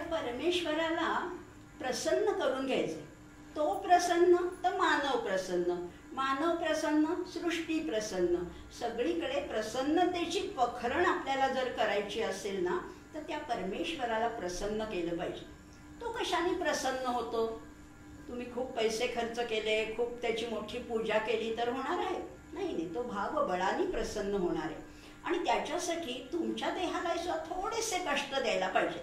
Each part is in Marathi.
परमेश्वराला प्रसन्न करून घ्यायचे. तो प्रसन्न तर मानव प्रसन्न, मानव प्रसन्न सृष्टी प्रसन्न. सगळीकडे प्रसन्नतेची पखरण आपल्याला जर करायची असेल ना, तर त्या परमेश्वराला प्रसन्न केलं पाहिजे. तो कशाने प्रसन्न होतो? तुम्ही खूप पैसे खर्च केले, खूप त्याची मोठी पूजा केली तर होणार आहे? नाही, तो भावबळाने प्रसन्न होणार आहे. आणि त्याच्यासाठी तुमच्या देहाला सुद्धा थोडेसे कष्ट द्यायला पाहिजे.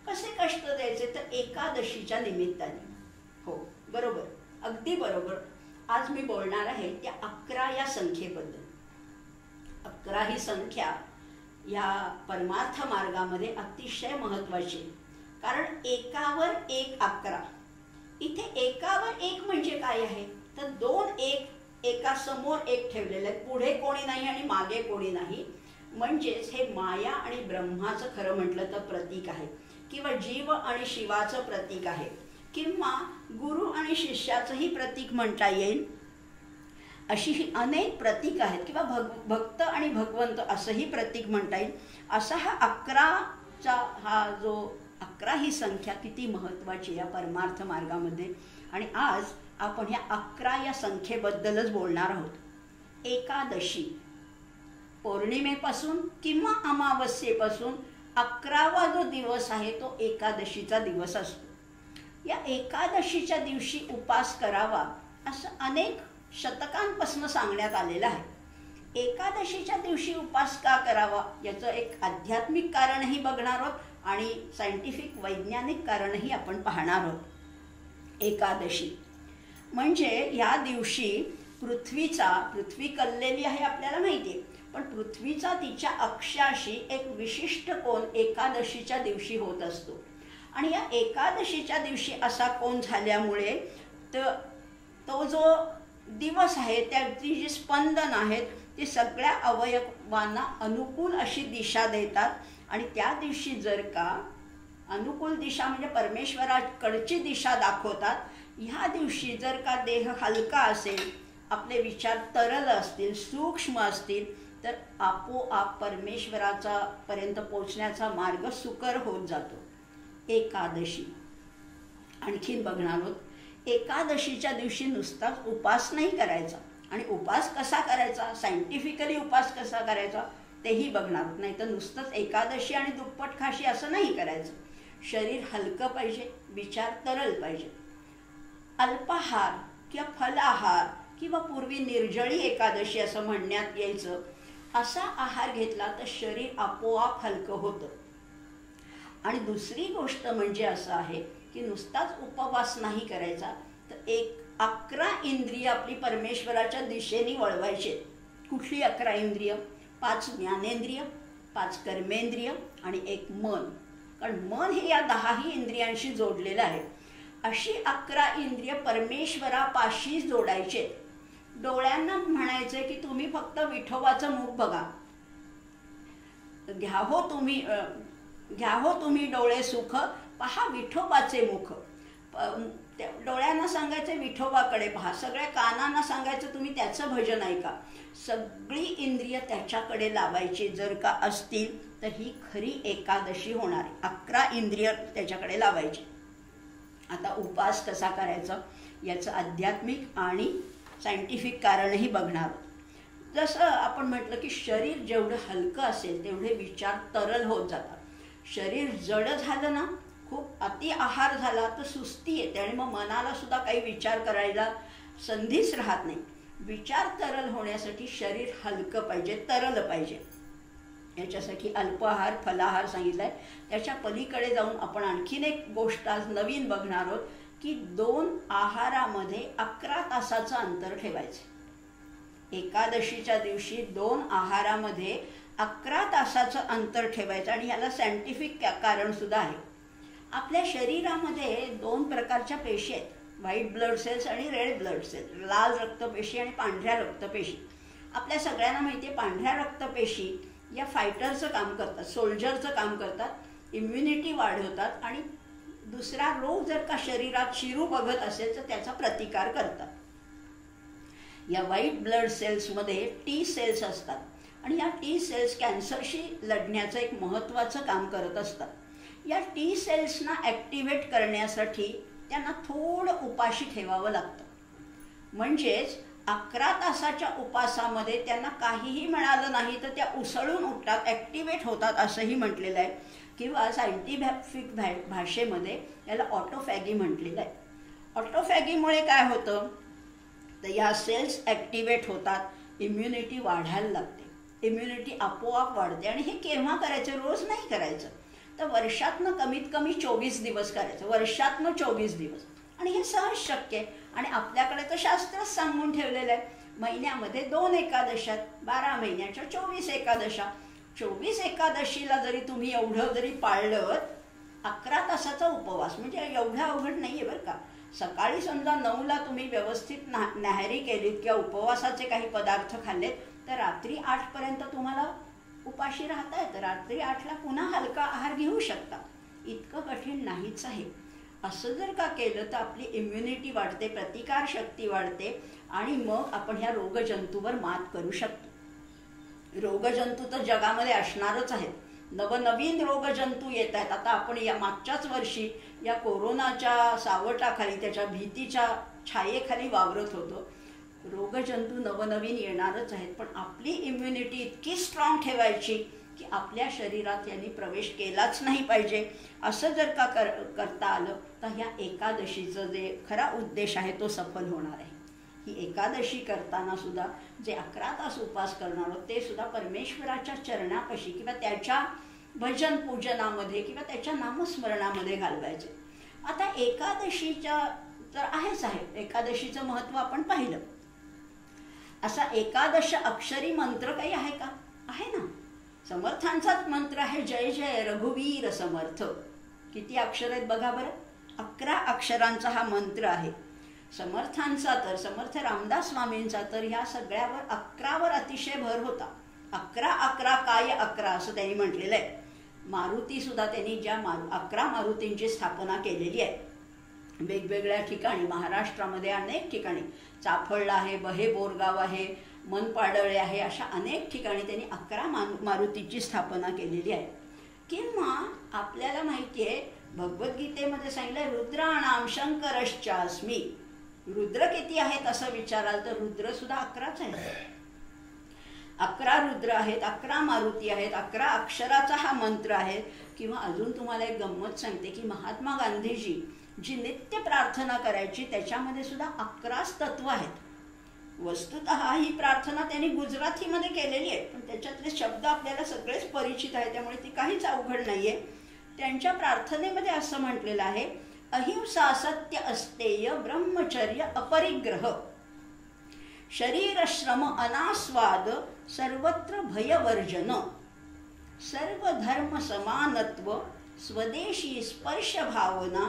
कसे कष्ट द्यायचे? तर एकादशीच्या निमित्ताने. हो, बरोबर, अगदी बरोबर. आज मी बोलणार आहे त्या 11 या संख्येबद्दल. 11 ही संख्या या परमार्थ मार्गामध्ये अतिशय महत्त्वाची. कारण एकावर एक 11. इथे एकावर एक म्हणजे काय आहे? तर 2 एक एका समोर एक ठेवलेले आहेत, पुढे कोणी नाही आणि मागे कोणी नाही. म्हणजेच हे माया आणि ब्रह्माचं खरं म्हटलं तर प्रतीक आहे, किंवा जीव आणि शिवाचं प्रतीक आहे, किंवा गुरु आणि शिष्याचंही प्रतीक म्हणता येईल. अशी ही अनेक प्रतीक आहेत, किंवा भक्त आणि भगवंत असंही प्रतीक म्हणता येईल. असा हा 11चा हा जो 11 ही संख्या किती महत्त्वाची या परमार्थ मार्गामध्ये. आणि आज आपण ह्या 11 या संख्येबद्दलच बोलणार आहोत. एकादशी पौर्णिमेपासून किंवा अमावस्येपासून 11वा जो दिवस आहे तो एकादशीचा दिवस असतो. या एकादशीच्या दिवशी उपास करावा असं अनेक शतकांपासून सांगण्यात आलेलं आहे. एकादशीच्या दिवशी उपास का करावा याचं एक आध्यात्मिक कारणही बघणार आहोत आणि सायंटिफिक वैज्ञानिक कारणही आपण पाहणार आहोत. एकादशी म्हणजे या दिवशी पृथ्वी कललेली आहे आपल्याला माहिती आहे, पण पृथ्वीचा तिच्या अक्षाशी एक विशिष्ट कोन एकादशीच्या दिवशी होत असतो. आणि या एकादशीच्या दिवशी असा कोन झाल्यामुळे तो जो दिवस आहे त्याची जी स्पंदन आहेत ती सगळ्या अवयवांना अनुकूल अशी दिशा देतात. आणि त्या दिवशी जर का अनुकूल दिशा म्हणजे परमेश्वराकडची दिशा दाखवतात. ह्या दिवशी जर का देह हलका असेल, आपले विचार तरल असतील, सूक्ष्म असतील, तर आपोआप परमेश्वराचा पर्यंत पोचण्याचा मार्ग सुकर होत जातो. एकादशी आणखीन बघणार आहोत. एकादशीच्या दिवशी नुसताच उपास नाही करायचा. आणि उपास कसा करायचा, सायंटिफिकली उपास कसा करायचा तेही बघणार आहोत. नाही तर नुसतंच एकादशी आणि दुप्पट खाशी असं नाही करायचं. शरीर हलकं पाहिजे, विचार तरल पाहिजे. अल्पाहार किंवा फलाहार किंवा पूर्वी निर्जळी एकादशी असं म्हणण्यात यायचं, असा आहार घेतला तर शरीर आपोआप हलकं होतं. आणि दुसरी गोष्ट म्हणजे असं आहे की नुसताच उपवास नाही करायचा, तर 11 इंद्रिय आपली परमेश्वराच्या दिशेने वळवायचे. कुठली 11 इंद्रिय? 5 ज्ञानेंद्रिय, 5 कर्मेंद्रिय आणि 1 मन. कारण मन हे या 10ही इंद्रियांशी जोडलेलं आहे. अशी 11 इंद्रिय परमेश्वरापाशी जोडायचे. डोळ्यांना म्हणायचे की तुम्ही फक्त विठोबाचं मुख बघा. घ्या हो तुम्ही डोळे सुख, पहा विठोबाचे मुख. डोळ्यांना सांगायचे विठोबाकडे पहा. सगळ्या कानांना सांगायचं तुम्ही त्याचं भजन ऐका. सगळी इंद्रिय त्याच्याकडे लावायची जर का असतील तर ही खरी एकादशी होणार. 11 इंद्रिय त्याच्याकडे लावायची. आता उपास कसा करायचा याचं आध्यात्मिक आणि सायंटिफिक कारणही बघणार. जसं आपण म्हटलं की शरीर जेवढं हलकं असेल तेवढे विचार तरल होत जातात. शरीर जड झालं ना, खूप अति आहार झाला तर सुस्ती येते आणि मग मनाला सुद्धा काही विचार करायला संधीच राहत नाही. विचार तरल होण्यासाठी शरीर हलकं पाहिजे, तरल पाहिजे. याच्यासाठी अल्पाहार फलाहार सांगितलाय. त्याच्या पलीकडे जाऊन आपण आणखीन एक गोष्ट आज नवीन बघणार आहोत की 2 आहारामध्ये 11 तासाचं अंतर ठेवायचं. एकादशीच्या दिवशी 2 आहारामध्ये 11 तासाचं अंतर ठेवायचं. आणि ह्याला सायंटिफिक कारण सुद्धा आहे. आपल्या शरीरामध्ये 2 प्रकारच्या पेशी आहेत, व्हाईट ब्लड सेल्स आणि रेड ब्लड सेल्स, लाल रक्तपेशी आणि पांढऱ्या रक्तपेशी. आपल्या सगळ्यांना माहिती आहे पांढऱ्या रक्तपेशी या फायटरचं काम करतात, सोल्जरचं काम करतात, इम्युनिटी वाढवतात आणि दुसरा रोग जर का शरीरात शिरू बघत असेल तर त्याचा प्रतिकार करतात. या व्हाईट ब्लड सेल्समध्ये टी सेल्स असतात आणि या टी सेल्स कॅन्सरशी लढण्याचं एक महत्त्वाचं काम करत असतात. या टी सेल्सना ॲक्टिव्हेट करण्यासाठी त्यांना थोडं उपाशी ठेवावं लागतं. म्हणजेच 11 तासाच्या उपासामध्ये त्यांना काहीही मिळालं नाही तर त्या उसळून उठतात, ॲक्टिव्हेट होतात असंही म्हटलेलं आहे. किंवा सायंटिफिक भाषेमध्ये याला ऑटोफॅगी म्हटलेलं आहे. ऑटोफॅगीमुळे काय होतं तर या सेल्स ॲक्टिव्हेट होतात, इम्युनिटी वाढायला लागते, इम्युनिटी आपोआप वाढते. आणि हे केव्हा करायचं? रोज नाही करायचं, तर वर्षातनं कमीत कमी 24 दिवस करायचं, वर्षातनं 24 दिवस. आणि हे सहज शक्य आहे. आणि आपल्याकडे तर शास्त्रच सांगून ठेवलेलं आहे, महिन्यामध्ये 2 एकादशात, 12 महिन्याच्या 24 एकादशा. 24 एकादशीला जरी तुम्ही एवढं जरी पाळलं, 11 तासाचा उपवास म्हणजे एवढं अवघड नाही आहे बरं का. सकाळी समजा 9ला तुम्ही व्यवस्थित न्याहारी केलीत किंवा उपवासाचे काही पदार्थ खाल्लेत तर रात्री 8पर्यंत तुम्हाला उपाशी राहता येतं. रात्री 8ला पुन्हा हलका आहार घेऊ शकता. इतकं कठीण नाहीच आहे. असं जर का केलं तर आपली इम्युनिटी वाढते, प्रतिकारशक्ती वाढते आणि मग आपण ह्या रोगजंतूवर मात करू शकतो. रोगजंतू तर जगामध्ये असणारच आहेत, नवनवीन रोगजंतू येत आहेत. आता आपण या मागच्याच वर्षी या कोरोनाच्या सावटाखाली, त्याच्या भीतीच्या छायेखाली वावरत होतो. रोगजंतू नवनवीन येणारच आहेत, पण आपली इम्युनिटी इतकी स्ट्रॉंग ठेवायची की आपल्या शरीरात यांनी प्रवेश केलाच नाही पाहिजे. असं जर का करता आलं तर ह्या एकादशीचं जे खरा उद्देश आहे तो सफल होणार आहे. ही एकादशी करताना सुद्धा जे 11 तास उपास करणार आहोत ते सुद्धा परमेश्वराच्या चरणापाशी किंवा त्याच्या भजन पूजनामध्ये किंवा त्याच्या नामस्मरणामध्ये घालवायचे. आता एकादशीच्या तर आहेच आहे, एकादशीचं महत्त्व आपण पाहिलं. असा एकादश अक्षरी मंत्र काही आहे का? आहे ना. समर्थांचाच मंत्र आहे, जय जय रघुवीर समर्थ. किती अक्षर आहेत बघा बरं, 11 अक्षरांचा हा मंत्र आहे. समर्थांचा तर, समर्थ रामदास स्वामींचा तर ह्या सगळ्यावर 11वर अतिशय भर होता. 11 11 काय 11 असं त्यांनी म्हटलेलं आहे. मारुती सुद्धा त्यांनी ज्या 11 मारुतींची स्थापना केलेली आहे वेगवेगळ्या ठिकाणी, महाराष्ट्रामध्ये अनेक ठिकाणी, चाफळला आहे, बहे बोरगाव आहे, मनपाडळे आहे, अशा अनेक ठिकाणी त्यांनी 11 मारुतीची स्थापना केलेली आहे. किंवा आपल्याला माहिती आहे भगवद्गीतेमध्ये सांगितलं रुद्राणाम शंकरश्चास्मी. रुद्र किती आहेत असं विचाराल तर रुद्र सुद्धा 11च आहेत. 11 रुद्र आहेत, 11 मारुती आहेत, 11 अक्षराचा हा मंत्र आहे. किंवा अजून तुम्हाला एक गंमत सांगते की महात्मा गांधीजी जी नित्य प्रार्थना करायची त्याच्यामध्ये सुद्धा 11च तत्व आहेत. वस्तुतः ही प्रार्थना त्यांनी गुजरातीमध्ये केलेली आहे, पण त्याच्यातले शब्द आपल्याला सगळेच परिचित आहे, त्यामुळे ती काहीच अवघड नाहीये. त्यांच्या प्रार्थनेमध्ये असं म्हटलेलं आहे, अहिंसा सत्य अस्तेय ब्रह्मचर्य अपरिग्रह शरीर श्रम अनास्वाद सर्वत्र भयवर्जन सर्व धर्म समानत्व स्वदेशी स्पर्श भावना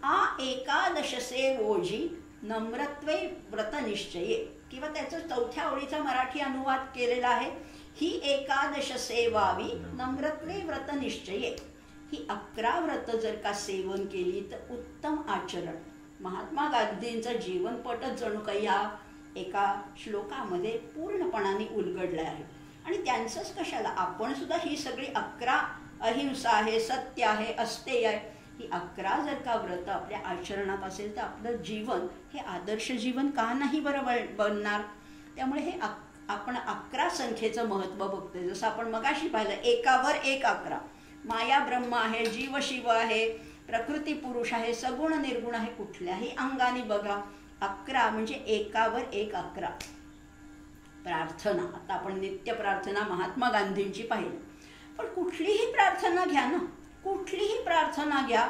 आ एकादश सेवोजी नम्रत्वे व्रतनिश्चये. किंवा त्याचं 4थ्या ओळीचा मराठी अनुवाद केलेला आहे, ही एकादश सेवावी नम्रत्वे व्रतनिश्चये. ही 11 व्रत जर का सेवन केली तर उत्तम आचरण. महात्मा गांधींचं जीवनपटच जणू काही या एका श्लोकामध्ये पूर्णपणाने उलगडलं आहे. आणि त्यांचंच कशाला, आपण सुद्धा ही सगळी 11 अहिंसा आहे, सत्य आहे, अस्तेय आहे, ही 11 जर का व्रत आपल्या आचरणात असेल तर आपलं जीवन हे आदर्श जीवन का नाही बरोबर बनणार. त्यामुळे हे आपण 11 संख्येचं महत्त्व बघतोय. जसं आपण मगाशी पाहिलं, एकावर एक 11. माया ब्रह्म आहे, जीव शिव आहे, प्रकृती पुरुष आहे, सगुण निर्गुण आहे. कुठल्याही अंगाने बघा 11 म्हणजे एकावर एक 11. प्रार्थना, आता आपण नित्य प्रार्थना महात्मा गांधींची पाहिली, पण कुठलीही प्रार्थना घ्या ना, कुठलीही प्रार्थना घ्या.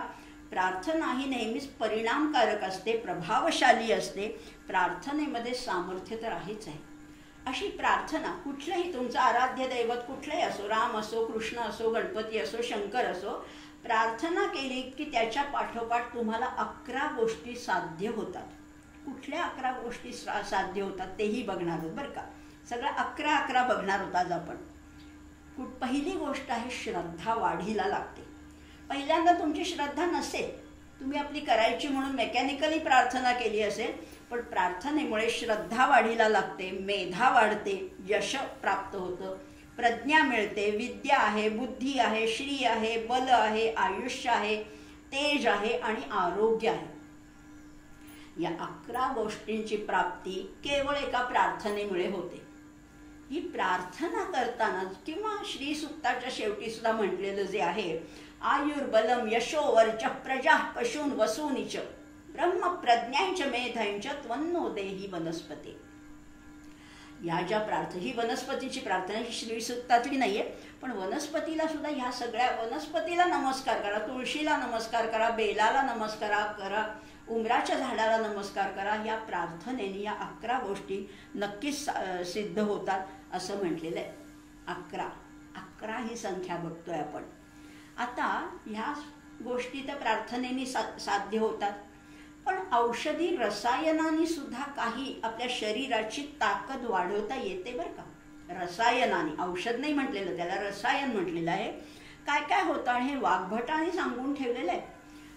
प्रार्थना ही नेहमीच परिणामकारक असते, प्रभावशाली असते. प्रार्थनेमध्ये सामर्थ्य तर आहेच आहे. अशी प्रार्थना कुठलंही तुमचं आराध्य दैवत कुठलंही असो, राम असो, कृष्ण असो, गणपती असो, शंकर असो, प्रार्थना केली की त्याच्या पाठोपाठ तुम्हाला 11 गोष्टी साध्य होतात. कुठल्या 11 गोष्टी साध्य होतात तेही बघणार आहोत बरं का. सगळं 11 बघणार होत आज आपण. पहिली गोष्ट आहे श्रद्धा वाढीला लागते. पहिल्यांदा तुमची श्रद्धा नसेल, तुम्ही आपली करायची म्हणून मेकॅनिकली प्रार्थना केली असेल, पण प्रार्थनेमुळे श्रद्धा वाढीला लागते, मेधा वाढते, यश प्राप्त होतं, प्रज्ञा मिळते, विद्या आहे, बुद्धी आहे, श्री आहे, बल आहे, आयुष्य आहे, तेज आहे आणि आरोग्य आहे. या 11 गोष्टींची प्राप्ती केवळ एका प्रार्थनेमुळे होते. ही प्रार्थना करताना किंवा श्री सुक्ताच्या शेवटी सुद्धा म्हटलेलं जे आहे, आयुर्बलम यशो वर्चः प्रजा पशून वसूनिच ब्रह्म प्रज्ञांच मेधांच त्वन्नो देही वनस्पती. या ज्या ही वनस्पतीची प्रार्थना ही श्री सुक्तातली नाहीये, पण वनस्पतीला सुद्धा ह्या सगळ्या वनस्पतीला नमस्कार करा, तुळशीला नमस्कार करा, बेलाला नमस्कार करा, उमराच्या झाडाला नमस्कार करा. या प्रार्थनेने या 11 गोष्टी नक्कीच सिद्ध होतात असं म्हटलेलं आहे. 11 ही संख्या बघतोय आपण. आता ह्या गोष्टी त्या प्रार्थनेने साध्य होतात, पण औषधी रसायनांनी सुद्धा काही आपल्या शरीराची ताकद वाढवता येते बरं का. रसायनाने, औषध नाही म्हटलेलं, त्याला रसायन म्हटलेलं आहे. काय काय होतं आणि हे वाग्भटाने सांगून ठेवलेलं आहे.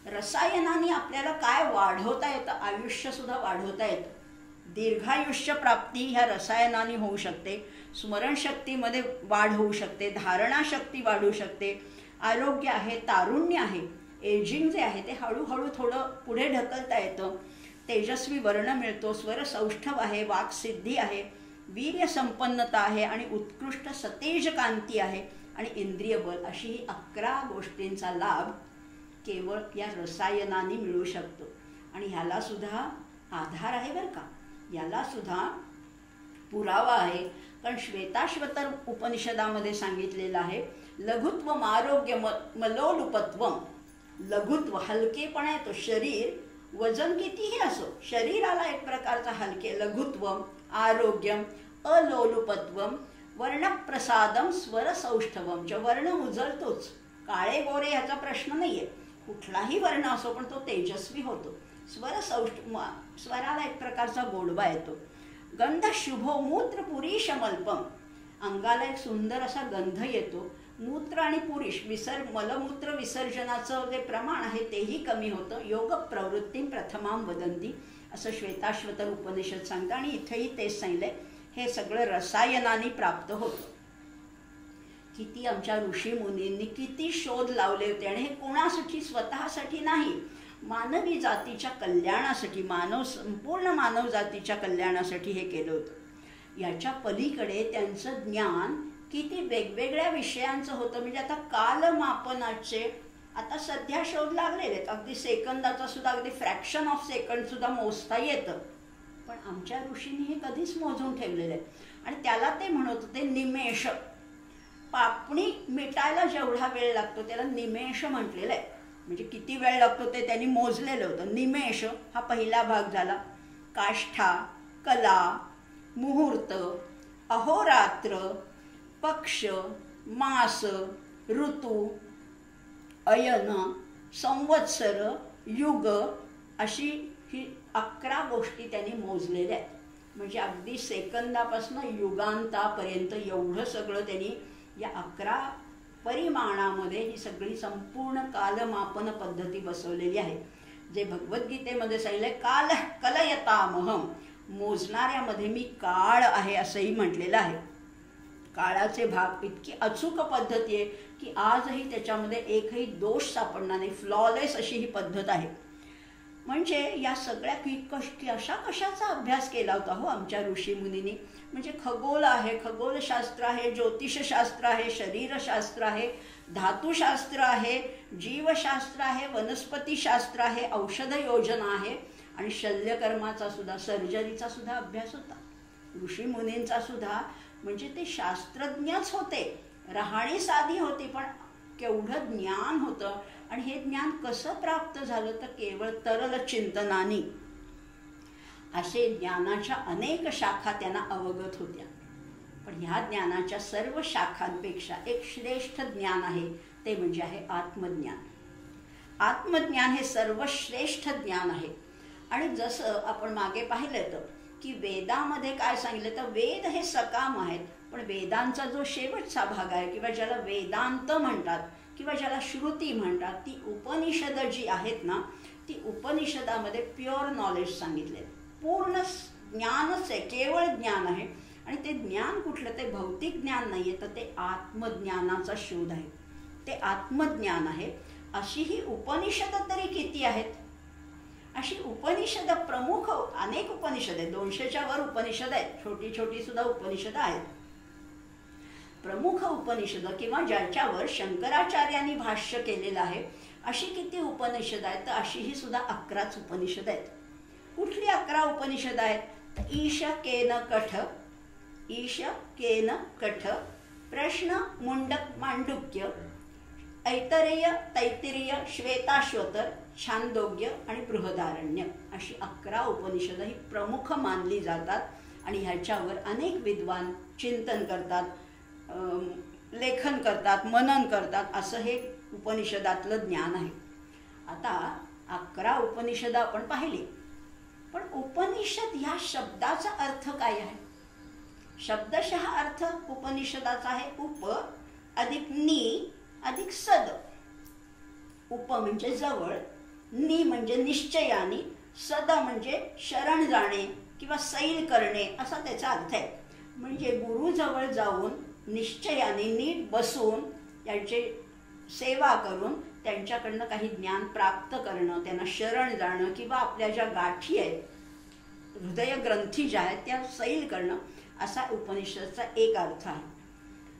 रसायनाने आपल्याला काय वाढवता येतं, आयुष्य सुद्धा वाढवता येतं. दीर्घायुष्य प्राप्ती ह्या रसायनाने होऊ शकते, स्मरणशक्तीमध्ये वाढ होऊ शकते, धारणाशक्ती वाढू शकते, आरोग्य आहे, तारुण्य आहे, एजिंग जे आहे ते हळूहळू थोडं पुढे ढकलता येतं, तेजस्वी वर्ण मिळतो, स्वरसौष्ठव आहे, वाक्सिद्धी आहे, वीर्य संपन्नता आहे आणि उत्कृष्ट सतेज कांती आहे आणि इंद्रिय बल. अशी ही 11 गोष्टींचा लाभ केवळ या रसायनाने मिळू शकतो. आणि ह्याला सुद्धा आधार आहे बरं का, याला सुद्धा पुरावा आहे. कारण श्वेताश्वतर उपनिषदामध्ये सांगितलेलं आहे, लघुत्वम आरोग्य मलोलुपत्वम. लघुत्व हलकेपणा आहे, तो शरीर वजन कितीही असो, शरीराला एक प्रकारचा हलके, लघुत्वम आरोग्यम अलोलुपत्वम वर्णप्रसादम स्वरसौष्ठवम. जो वर्ण उजळतोच, काळे गोरे ह्याचा प्रश्न नाहीये, कुठलाही वर्ण असो पण तो तेजस्वी होतो. स्वराला एक प्रकारचा गोडवा येतो. गंध शुभो मूत्र पुरीशमल्पम. अंगाला एक सुंदर असा गंध येतो. मूत्र आणि पुरुष मलमूत्र विसर्जनाचं जे प्रमाण आहे तेही कमी होतं. योग प्रवृत्ती प्रथमाम वदंती असं श्वेताश्वतर उपनिषद सांगतं. आणि इथेही तेच सांगितलंय, हे सगळं रसायनाने प्राप्त होतं. किती आमच्या ऋषी मुनींनी किती शोध लावले होते, आणि हे कोणासाठी, स्वतःसाठी नाही, मानवी जातीच्या कल्याणासाठी, संपूर्ण मानव जातीच्या कल्याणासाठी हे केलं होतं. याच्या पलीकडे त्यांचं ज्ञान किती वेगवेगळ्या विषयांचं होतं. म्हणजे आता कालमापनाचे आता सध्या शोध लागलेले आहेत, अगदी सेकंदाचा सुद्धा, अगदी फ्रॅक्शन ऑफ सेकंड सुद्धा मोजता येतं. पण आमच्या ऋषींनी हे कधीच मोजून ठेवलेलं आहे. आणि त्याला ते म्हणत होते निमेष. पापणी मिटायला जेवढा वेळ लागतो त्याला निमेष म्हटलेलं आहे. म्हणजे किती वेळ लागतो ते त्यांनी मोजलेलं होतं. निमेष हा पहिला भाग झाला. काष्ठा, कला, मुहूर्त, अहोरात्र, पक्ष, मास, ऋतू, अयन, संवत्सर, युग अशी ही 11 गोष्टी त्यांनी मोजलेल्या आहेत. म्हणजे अगदी सेकंदापासून युगांतापर्यंत एवढं सगळं त्यांनी या 11 परिमाणामध्ये ही सगळी संपूर्ण कालमापन पद्धती बसवलेली आहे. जे भगवद्गीतेमध्ये सांगितलंय, काल कलयतामहम. मोजणाऱ्यामध्ये मी काळ आहे असंही म्हटलेलं आहे. काळाचे भाग इतकी अचूक पद्धती आहे की आजही त्याच्यामध्ये एकही दोष सापडणार नाही. फ्लॉलेस अशी ही पद्धत आहे. म्हणजे या सगळ्या कशा कशाचा अभ्यास केला होता हो आमच्या ऋषी मुनींनी. म्हणजे खगोल आहे, खगोलशास्त्र आहे, ज्योतिषशास्त्र आहे, शरीरशास्त्र आहे, धातुशास्त्र आहे, जीवशास्त्र आहे, वनस्पतीशास्त्र आहे, औषध योजना आहे आणि शल्यकर्माचा सुद्धा, सर्जरीचा सुद्धा अभ्यास होता ऋषी मुनींचा सुद्धा. म्हणजे ते शास्त्रज्ञच होते, राहाणी साधी होती, पण केवढं ज्ञान होतं. आणि हे ज्ञान कसं प्राप्त झालं तर केवळ तरल चिंतनाने. असे ज्ञानाच्या अनेक शाखा त्यांना अवगत होत्या. पण ह्या ज्ञानाच्या सर्व शाखांपेक्षा एक श्रेष्ठ ज्ञान आहे, ते म्हणजे आहे आत्मज्ञान. आत्मज्ञान हे सर्वश्रेष्ठ ज्ञान आहे. आणि जसं आपण मागे पाहिलं तर की वेदामध्ये काय सांगितलं तर वेद हे सकाम आहेत, पण वेदांचा जो शेवटचा भाग आहे किंवा ज्याला वेदांत म्हणतात किंवा ज्याला श्रुती म्हणतात, ती उपनिषद जी आहेत ना, ती उपनिषदामध्ये प्युअर नॉलेज सांगितले, पूर्ण ज्ञानच आहे, केवळ ज्ञान आहे. आणि ते ज्ञान कुठलं, ते भौतिक ज्ञान नाही आहे, तर ते आत्मज्ञानाचा शोध आहे, ते आत्मज्ञान आहे. अशी ही उपनिषदं तरी किती आहेत? अशी उपनिषद प्रमुख अनेक उपनिषद आहेत, 200च्या वर उपनिषद आहेत, छोटी छोटी सुद्धा उपनिषद आहेत. प्रमुख उपनिषद किंवा ज्याच्यावर शंकराचार्यांनी भाष्य केलेलं आहे अशी किती उपनिषद आहेत? तर अशी ही सुद्धा 11च उपनिषद आहेत. कुठली 11 उपनिषद आहेत? तर ईश केन कठ, ईश केन कठ, प्रश्न मुंडक मांडुक्य, ऐतरेय तैत्तिरीय, श्वेताश्वतर, छांदोग्य आणि बृहदारण्य अशी 11 उपनिषदं ही प्रमुख मानली जातात आणि ह्याच्यावर अनेक विद्वान चिंतन करतात, लेखन करतात, मनन करतात. असं हे उपनिषदातलं ज्ञान आहे. आता 11 उपनिषदं आपण पाहिली, पण उपनिषद ह्या शब्दाचा अर्थ काय आहे? शब्दशः अर्थ उपनिषदाचा आहे उप अधिक नी अधिक सद. उप म्हणजे जवळ, नी म्हणजे निश्चयाने, सद म्हणजे शरण जाणे किंवा सैल करणे असा त्याचा अर्थ आहे. म्हणजे गुरुजवळ जाऊन निश्चयाने नीट बसून त्यांची सेवा करून त्यांच्याकडनं काही ज्ञान प्राप्त करणं, त्यांना शरण जाणं किंवा आपल्या ज्या गाठी आहेत, हृदय ग्रंथी ज्या आहेत त्या सैल करणं, असा उपनिषदचा एक अर्थ आहे.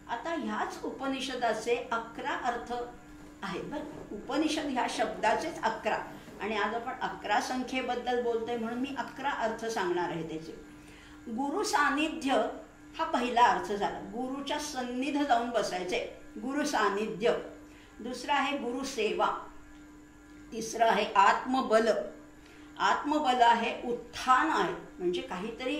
आता ह्याच उपनिषदाचे 11 अर्थ आहेत. बरं, उपनिषद ह्या शब्दाचेच 11 आणि आज आपण 11 संख्येबद्दल बोलतोय म्हणून मी 11 अर्थ सांगणार आहे त्याचे. गुरु सानिध्य हा पहिला अर्थ झाला, गुरुच्या सन्निध जाऊन बसायचे, गुरु सानिध्य. दुसरा आहे गुरु सेवा. तिसरं आहे आत्मबल. आत्मबल आहे उत्थान आहे, म्हणजे काहीतरी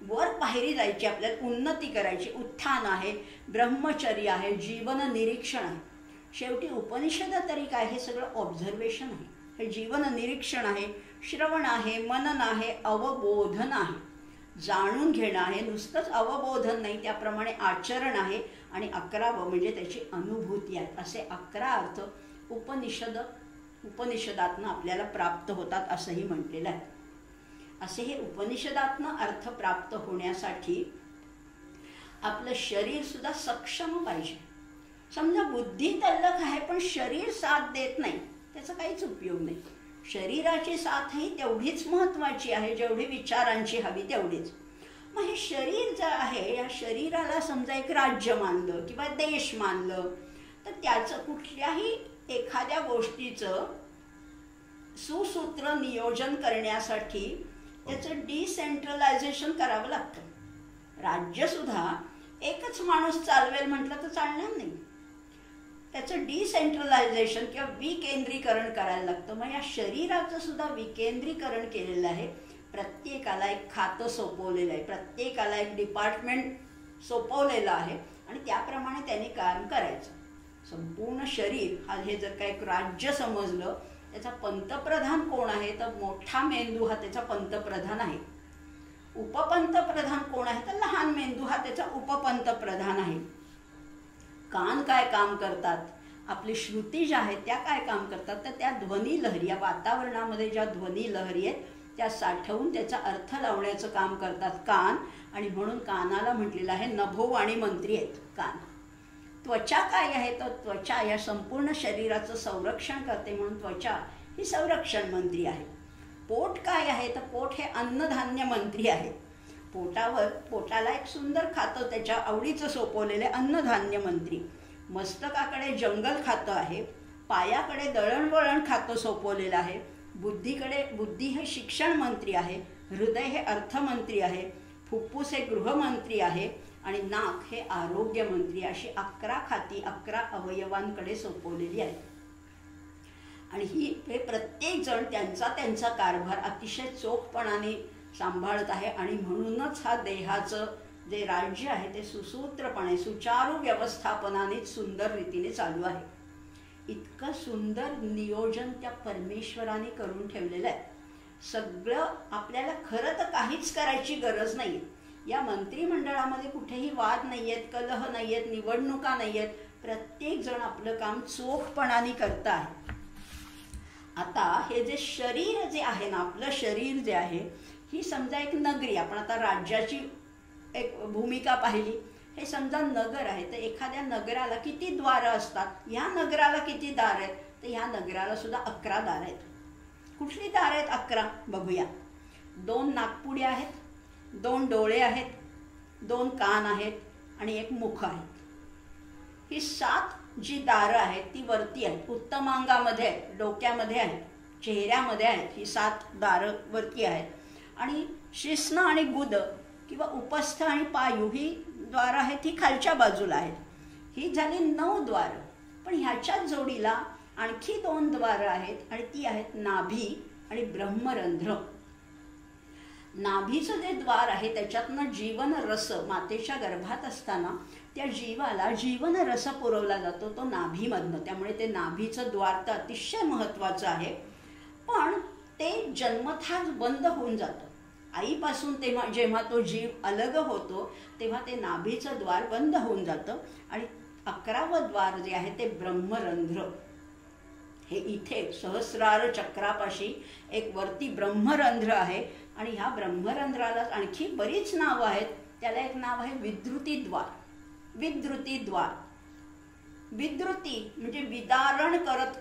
वर पायरी जायची, आपल्याला उन्नती करायची, उत्थान आहे. ब्रह्मचर्य आहे, जीवन निरीक्षण आहे. शेवटी उपनिषद तरी काय? हे सगळं ऑब्झर्वेशन आहे, हे जीवन निरीक्षण आहे, श्रवण आहे, मनन आहे, अवबोधन आहे, जाणून घेणं आहे. नुसतंच अवबोधन नाही, त्याप्रमाणे आचरण आहे. आणि 11वं म्हणजे त्याची अनुभूती आहे. असे 11 अर्थ उपनिषदातनं आपल्याला प्राप्त होतात असंही म्हटलेलं आहे. असे हे उपनिषदातनं अर्थ प्राप्त होण्यासाठी आपलं शरीर सुद्धा सक्षम पाहिजे. समजा बुद्धी तल्लख आहे पण शरीर साथ देत नाही, त्याचा काहीच उपयोग नाही. शरीराची साथही तेवढीच महत्त्वाची आहे जेवढी विचारांची हवी तेवढीच. मग हे शरीर जे आहे, या शरीराला समजा एक राज्य मानलं किंवा देश मानलं तर त्याचं कुठल्याही एखाद्या गोष्टीचं सुसूत्र नियोजन करण्यासाठी त्याचं डिसेंट्रलायझेशन करावं लागतं. राज्यसुद्धा एकच माणूस चालवेल म्हटलं तर चालणार नाही, त्याचं डिसेंट्रलायझेशन किंवा विकेंद्रीकरण करायला लागतं. मग या शरीराचं सुद्धा विकेंद्रीकरण केलेलं आहे. प्रत्येकाला एक खातं सोपवलेलं आहे, प्रत्येकाला एक डिपार्टमेंट सोपवलेलं आहे आणि त्याप्रमाणे त्यांनी काम करायचं. संपूर्ण शरीर हा हे जर का एक राज्य समजलं, त्याचा पंतप्रधान कोण आहे? तर मोठा मेंदू हा त्याचा पंतप्रधान आहे. उपपंतप्रधान कोण आहे? तर लहान मेंदू हा त्याचा उपपंतप्रधान आहे. कान काय काम करतात? आपली श्रुती ज्या आहेत त्या काय काम करतात? तर त्या ध्वनी लहरी, या वातावरणामध्ये ज्या ध्वनी लहरी आहेत त्या साठवून त्याचा अर्थ लावण्याचं काम करतात कान. आणि म्हणून कानाला म्हटलेलं आहे नभोवाणी मंत्री आहेत कान. त्वचा काय आहे? तर त्वचा या संपूर्ण शरीराचं संरक्षण करते म्हणून त्वचा ही संरक्षण मंत्री आहे. पोट काय आहे? तर पोट हे अन्नधान्य मंत्री आहे. पोटाला एक सुंदर खातं त्याच्या आवडीचं सोपवलेले अन्नधान्य मंत्री. मस्तकाकडे जंगल खातं आहे, पायाकडे दळणवळण खातं सोपवलेलं आहे. बुद्धी हे शिक्षण मंत्री आहे, हृदय हे अर्थमंत्री आहे, फुफ्फुस हे गृहमंत्री आहे आणि नाक हे आरोग्य मंत्री. अशी 11 खाती 11 अवयवांकडे सोपवलेली आहेत. आणि हे प्रत्येक जण त्यांचा कारभार अतिशय चोखपणाने सांभाळत आहे. आणि म्हणूनच हा देहाचं जे राज्य आहे ते सुसूत्रपणे सुचारू व्यवस्थापनाने सुंदर रीतीने चालू आहे. इतकं सुंदर नियोजन त्या परमेश्वराने करून ठेवलेलं आहे. सगळं आपल्याला खरं तर काहीच करायची गरज नाही. या मंत्रिमंडळामध्ये कुठेही वाद नाही आहेत, कलह नाही आहेत, निवडणुका नाही आहेत. प्रत्येक जण आपलं काम चोखपणाने करत आहे. आता हे जे शरीर जे आहे ना, आपलं शरीर जे आहे, ही समजा एक नगरी, आपण आता राज्याची एक भूमिका पाहिली. हे समजा नगर आहे, तर एखाद्या नगराला किती द्वारं असतात, ह्या नगराला किती दार आहेत, तर ह्या नगराला सुद्धा 11 दार आहेत. कुठली दार आहेत 11 बघूया. 2 नाकपुड्या आहेत, 2 डोळे आहेत, 2 कान आहेत आणि 1 मुख आहे. ही 7 जी दारं आहेत ती वरती आहेत, उत्तमांगामध्ये आहेत, डोक्यामध्ये आहेत, चेहऱ्यामध्ये आहेत. ही 7 दारं वरती आहेत. आणि शिस्न आणि गुद किंवा उपस्थ आणि पायू ही द्वारं आहेत, ही खालच्या बाजूला आहेत. ही झाली 9 द्वारं. पण ह्याच्याच जोडीला आणखी 2 द्वारं आहेत आणि ती आहेत नाभी आणि ब्रह्मरंध्र. नाभीचं जे द्वार आहे त्याच्यातनं जीवनरस, मातेच्या गर्भात असताना त्या जीवाला जीवनरस पुरवला जातो तो नाभीमधनं. त्यामुळे ते नाभीचं द्वार तर अतिशय महत्त्वाचं आहे. पण ते जन्मताच बंद होऊन जातं. आईपासून जेव्हा तो जीव अलग होतो तेव्हा ते नाभीचं द्वार बंद होऊन जातं. आणि 11वं द्वार जे आहे ते ब्रह्मरंध्र. हे इथे सहस्रार चक्रापाशी एक वरती ब्रह्मरंध्र आहे. आणि ह्या ब्रह्मरंध्राला आणखी बरीच नावं आहेत. त्याला एक नाव आहे विद्रुतीद्वार. विद्रुतीद्वार, विद्रुती म्हणजे विदारण करत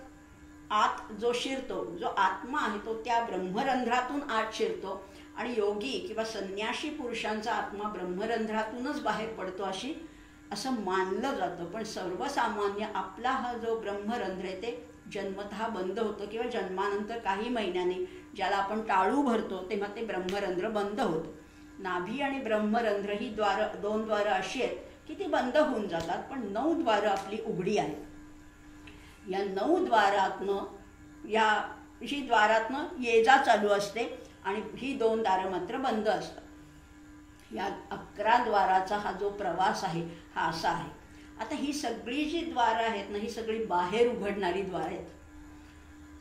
आत जो शिरतो, जो आत्मा आहे तो त्या ब्रह्मरंध्रातून आत शिरतो. आणि योगी किंवा संन्याशी पुरुषांचा आत्मा ब्रह्मरंध्रातूनच बाहेर पडतो असं मानलं जातं. पण सर्वसामान्य आपला हा जो ब्रह्मरंध्र आहे ते जन्मतः बंद होतं किंवा जन्मानंतर काही महिन्यांनी ज्याला आपण टाळू भरतो तेव्हा ते ब्रह्मरंध्र बंद होतं. नाभी आणि ब्रह्मरंध्र ही 2 द्वारं अशी आहेत की ती बंद होऊन जातात. पण 9 द्वारं आपली उघडी आहेत. या 9 द्वारातनं ही द्वारातनं ये जा चालू असते आणि ही 2 दारं मात्र बंद असतात. या 11 द्वाराचा हा जो प्रवास आहे हा असा आहे. आता ही सगळी जी द्वारं आहेत ना, ही सगळी बाहेर उघडणारी द्वार आहेत.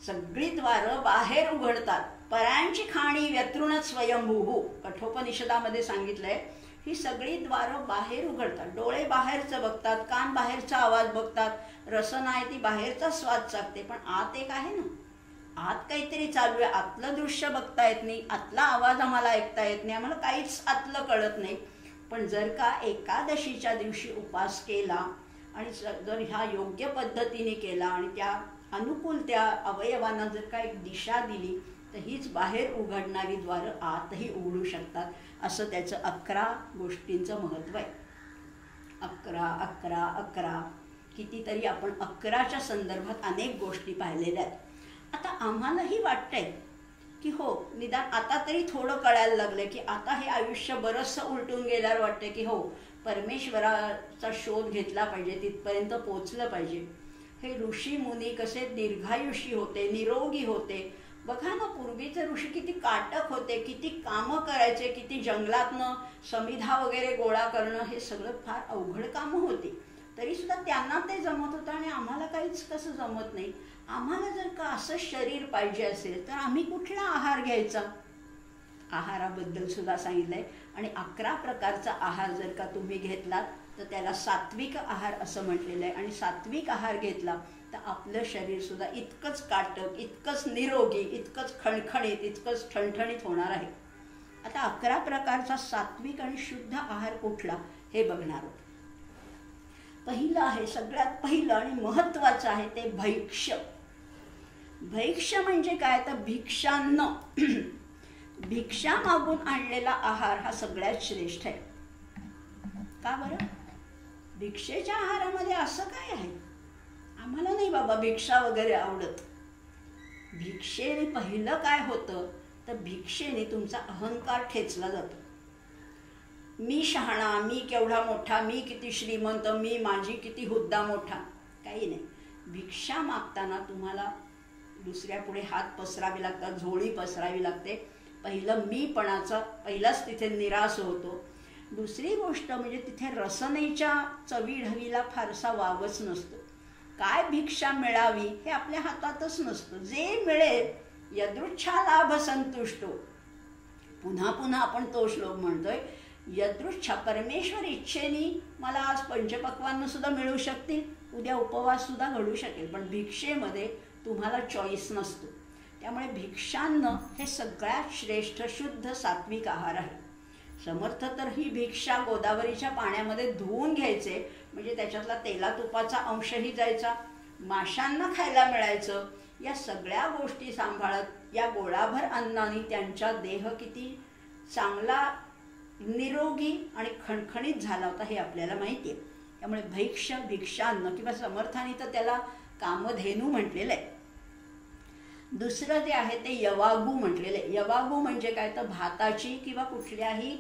सगळी द्वारं बाहेर उघडतात. परांची खाणी व्यतृणच स्वयंभू कठोपनिषदामध्ये सांगितलंय. ही सगळी द्वारं बाहेर उघडतात. डोळे बाहेरचं बघतात, कान बाहेरचा आवाज बघतात, रसना आहे ती बाहेरचा स्वाद चाकते. पण आत एक आहे ना, आत काहीतरी चालू आहे. आतलं दृश्य बघता येत नाही, आतला आवाज आम्हाला ऐकता येत नाही, आम्हाला काहीच आतलं कळत नाही. पण जर का एकादशीच्या दिवशी उपास केला आणि जर ह्या योग्य पद्धतीने केला आणि त्या अनुकूल त्या अवयवांना जर का एक दिशा दिली तर हीच बाहेर उघडणारी द्वारं आतही उघडू शकतात. असं त्याचं 11 गोष्टींचं महत्त्व आहे. 11 11 11 कितीतरी आपण 11च्या संदर्भात अनेक गोष्टी पाहिलेल्या आहेत. आता आम्हालाही वाटतंय की हो निदान आता तरी थोडं कळायला लागलं की आता हे आयुष्य बरंचसं उलटून गेल्यावर वाटतं की हो परमेश्वराचा शोध घेतला पाहिजे, तिथपर्यंत पोचलं पाहिजे. हे ऋषी मुनी कसे दीर्घायुषी होते, निरोगी होते. बघा ना, पूर्वीचे ऋषी किती काटक होते, किती कामं करायचे, किती जंगलातनं समिधा वगैरे गोळा करणं हे सगळं फार अवघड कामं होती. तरीसुद्धा त्यांना ते जमत होतं आणि आम्हाला काहीच कसं जमत नाही. आम्हाला जर का असं शरीर पाहिजे असेल तर आम्ही कुठला आहार घ्यायचा? आहाराबद्दल सुद्धा सांगितलंय. आणि 11 प्रकारचा आहार जर का तुम्ही घेतलात तर त्याला सात्विक आहार असं म्हटलेलं आहे. आणि सात्विक आहार घेतला तर आपलं शरीर सुद्धा इतकंच काटक, इतकंच निरोगी, इतकंच खणखणीत, इतकंच ठणठणीत होणार आहे. आता 11 प्रकारचा सात्विक आणि शुद्ध आहार कुठला हे बघणार आहोत. पहिलं आहे, सगळ्यात पहिलं आणि महत्त्वाचं आहे ते भैक्ष्य. भैक्ष्य म्हणजे काय तर भिक्षान्न. भिक्षा मागून आणलेला आहार हा सगळ्यात श्रेष्ठ आहे. का बरं? भिक्षेच्या आहारामध्ये असं काय आहे? आम्हाला नाही बाबा भिक्षा वगैरे आवडत. भिक्षेने पहिलं काय होतं तर भिक्षेने तुमचा अहंकार ठेचला जातो. मी शहाणा, मी केवढा मोठा, मी किती श्रीमंत, मी माझी किती हुद्दा मोठा, काही नाही. भिक्षा मागताना तुम्हाला दुसऱ्यापुढे हात पसरावे लागतात, झोळी पसरावी लागते. पहिलं मीपणाचा पहिलाच तिथे निराश होतो. दुसरी गोष्ट म्हणजे तिथे रसनेच्या चवीढवीला फारसा वावच नसतो. काय भिक्षा मिळावी हे आपल्या हातातच नसतं. जे मिळेल यदृच्छा लाभ संतुष्टो. पुन्हा पुन्हा आपण तो श्लोक म्हणतोय. यदृच्छा, परमेश्वर इच्छेने मला आज पंचपक्वान्न सुद्धा मिळू शकतील, उद्या उपवास सुद्धा घडू शकेल. पण भिक्षेमध्ये तुम्हाला चॉईस नसतो. त्यामुळे भिक्षान्न हे सगळ्यात श्रेष्ठ शुद्ध सात्विक आहार आहे. समर्थ तर ही भिक्षा गोदावरीच्या पाण्यामध्ये धुवून घ्यायचे, म्हणजे त्याच्यातला तेला तुपाचा अंशही जायचा, माशांना खायला मिळायचं. या सगळ्या गोष्टी सांभाळत या गोळाभर अन्नाने त्यांचा देह किती चांगला निरोगी आणि खणखणीत झाला होता हे आपल्याला माहिती आहे. त्यामुळे भिक्षान्न किंवा समर्थाने तर त्याला कामधेनू म्हटलेलं आहे. दुसरं जे आहे ते यवागू म्हटलेलं आहे. यवागू म्हणजे काय तर भाताची किंवा कुठल्याही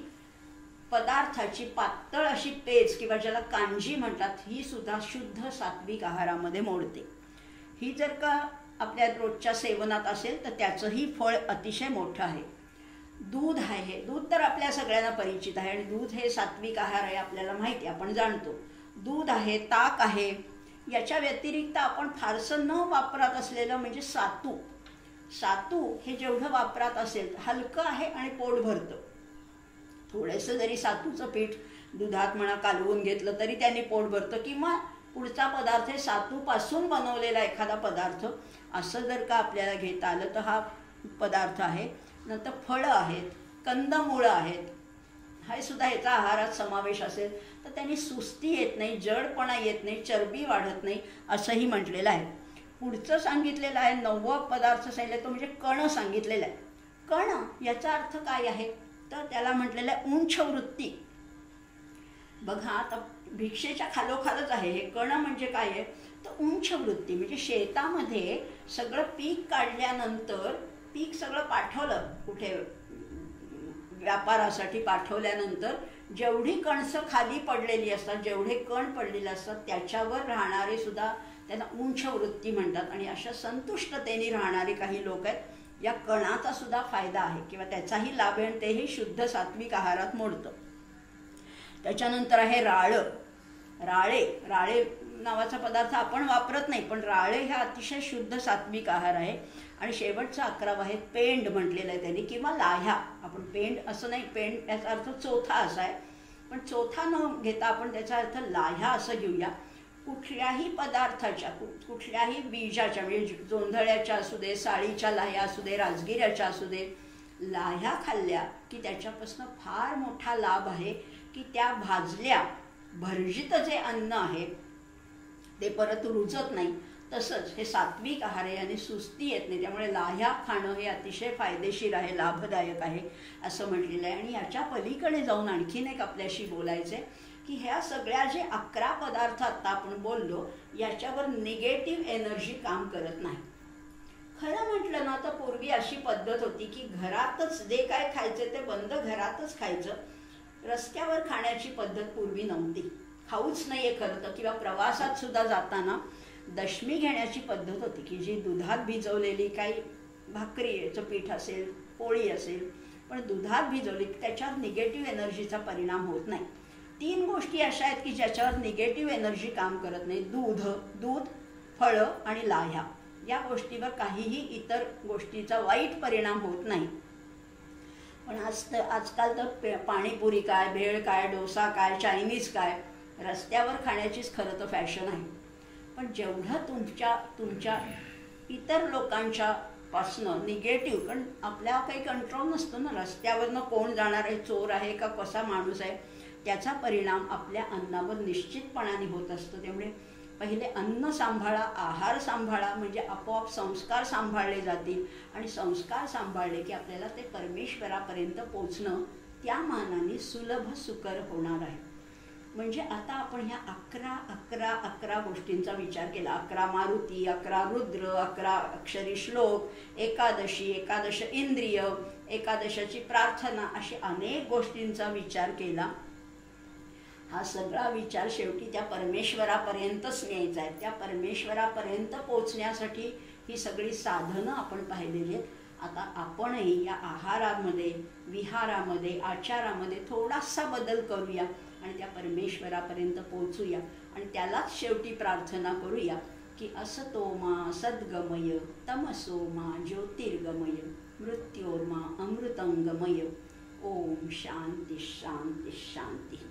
पदार्थाची पातळ अशी पेज किंवा ज्याला कांजी म्हणतात, ही सुद्धा शुद्ध सात्विक आहारामध्ये मोडते. ही जर का आपल्या रोजच्या सेवनात असेल तर त्याचंही फळ अतिशय मोठं आहे. दूध आहे, दूध तर आपल्या सगळ्यांना परिचित आहे आणि दूध हे सात्विक आहार आहे आपल्याला माहिती आहे, आपण जाणतो. दूध आहे, ताक आहे. याच्या व्यतिरिक्त आपण फारसं न वापरात असलेलं म्हणजे सातू. सातू हे जेवढं वापरात असेल हलकं आहे आणि पोट भरतं. थोडंसं जरी सातूचं पीठ दुधात म्हणा कालवून घेतलं तरी त्यांनी पोट भरतं. किंवा पुढचा पदार्थ आहे सातूपासून बनवलेला एखादा पदार्थ, असं जर का आपल्याला घेता आलं तर हा पदार्थ आहे. नंतर फळं आहेत, कंदमुळं आहेत, हे सुद्धा ह्याचा आहारात समावेश असेल तर त्यांनी सुस्ती येत नाही, जडपणा येत नाही, चरबी वाढत नाही असंही म्हटलेलं आहे. पुढचं सांगितलेलं आहे 9वा पदार्थ सांगितलं तो म्हणजे कण सांगितलेला आहे. कण याचा अर्थ काय आहे तर त्याला म्हटलेलं आहे उंच वृत्ती. बघा आता भिक्षेच्या खालोखालच आहे हे. कण म्हणजे काय आहे तर उंच वृत्ती, म्हणजे शेतामध्ये सगळं पीक काढल्यानंतर पीक सगळं पाठवलं कुठे व्यापारासाठी पाठवल्यानंतर जेवढी कणसं खाली पडलेली असतात, जेवढे कण पडलेले असतात त्याच्यावर राहणारे सुद्धा त्यांना उंच वृत्ती म्हणतात. आणि अशा संतुष्टतेने राहणारे काही लोक आहेत. या कणाचा सुद्धा फायदा आहे किंवा त्याचाही लाभ आहे आणि तेही शुद्ध सात्विक आहारात मोडतं. त्याच्यानंतर आहे राळं. राळे नावाचा पदार्थ आपण वापरत नाही, पण राळे हा अतिशय शुद्ध सात्विक आहार आहे. आणि शेवटचा 11वा आहे पेंड म्हटलेलं आहे त्यांनी किंवा लाह्या. आपण पेंड असं नाही, पेंड याचा अर्थ चोथा असा आहे, पण चोथा न घेता आपण त्याचा अर्थ लाह्या असं घेऊया. कुठल्याही पदार्थाच्या कुठल्याही बीजाच्या म्हणजे जोंधळ्याच्या असू दे, साळीच्या लाह्या असू दे, राजगिऱ्याच्या असू दे, लाह्या खाल्ल्या की त्याच्यापासून फार मोठा लाभ आहे की त्या भाजल्या भर्जित जे अन्न आहे ते परत रुजत नाही. तसंच हे सात्विक आहार आहे आणि सुस्ती येत नाही, त्यामुळे लाह्या खाणं हे अतिशय फायदेशीर आहे, लाभदायक आहे असं म्हटलेलं आहे. आणि याच्या पलीकडे जाऊन आणखीन एक आपल्याशी बोलायचं आहे की ह्या सगळ्या जे 11 पदार्थ आत्ता आपण बोललो याच्यावर निगेटिव्ह एनर्जी काम करत नाही. खरं म्हटलं ना तर पूर्वी अशी पद्धत होती की घरातच जे काय खायचं ते बंद घरातच खायचं. रस्त्यावर खाण्याची पद्धत पूर्वी नव्हती, खाऊच नाहीये खरं तर. किंवा प्रवासात सुद्धा जाताना दशमी घेण्याची पद्धत होती की जी दुधात भिजवलेली काही भाकरीचं पीठ असेल, पोळी असेल, पण दुधात भिजवली त्याच्यावर निगेटिव्ह एनर्जीचा परिणाम होत नाही. 3 गोष्टी अशा आहेत की ज्याच्यावर निगेटिव्ह एनर्जी काम करत नाही. दूध, फळं आणि लाह्या. या गोष्टीवर काहीही इतर गोष्टीचा वाईट परिणाम होत नाही. पण आजकाल तर पाणीपुरी काय, भेळ काय, डोसा काय, चायनीज काय, रस्त्यावर खाण्याचीच खरं तर फॅशन आहे. पण जेवढं तुमच्या इतर लोकांच्या पासनं निगेटिव्ह, कारण आपल्याला काही कंट्रोल नसतो ना, रस्त्यावरनं कोण जाणार आहे, चोर आहे का कसा माणूस आहे, त्याचा परिणाम आपल्या अन्नावर निश्चितपणाने होत असतो. त्यामुळे पहिले अन्न सांभाळा, आहार सांभाळा, म्हणजे आपोआप संस्कार सांभाळले जातील आणि संस्कार सांभाळले की आपल्याला ते परमेश्वरापर्यंत पोचणं त्या मानाने सुलभ सुकर होणार आहे. म्हणजे आता आपण ह्या 11 गोष्टींचा विचार केला. 11 मारुती, 11 रुद्र, 11 अक्षरी श्लोक, एकादशी, 11 इंद्रिय, एकादशाची प्रार्थना, अशी अनेक गोष्टींचा विचार केला. हा सगळा विचार शेवटी त्या परमेश्वरापर्यंतच न्यायचा आहे. त्या परमेश्वरापर्यंत पोचण्यासाठी ही सगळी साधनं आपण पाहिलेली आहेत. आता आपणही या आहारामध्ये, विहारामध्ये, आचारामध्ये थोडासा बदल करूया आणि त्या परमेश्वरापर्यंत पोचूया आणि त्यालाच शेवटी प्रार्थना करूया की असतो मा सद्गमय, तमसो मा ज्योतिर्गमय, मृत्योर्मा अमृतंगमय. ओम शांती शांती शांती.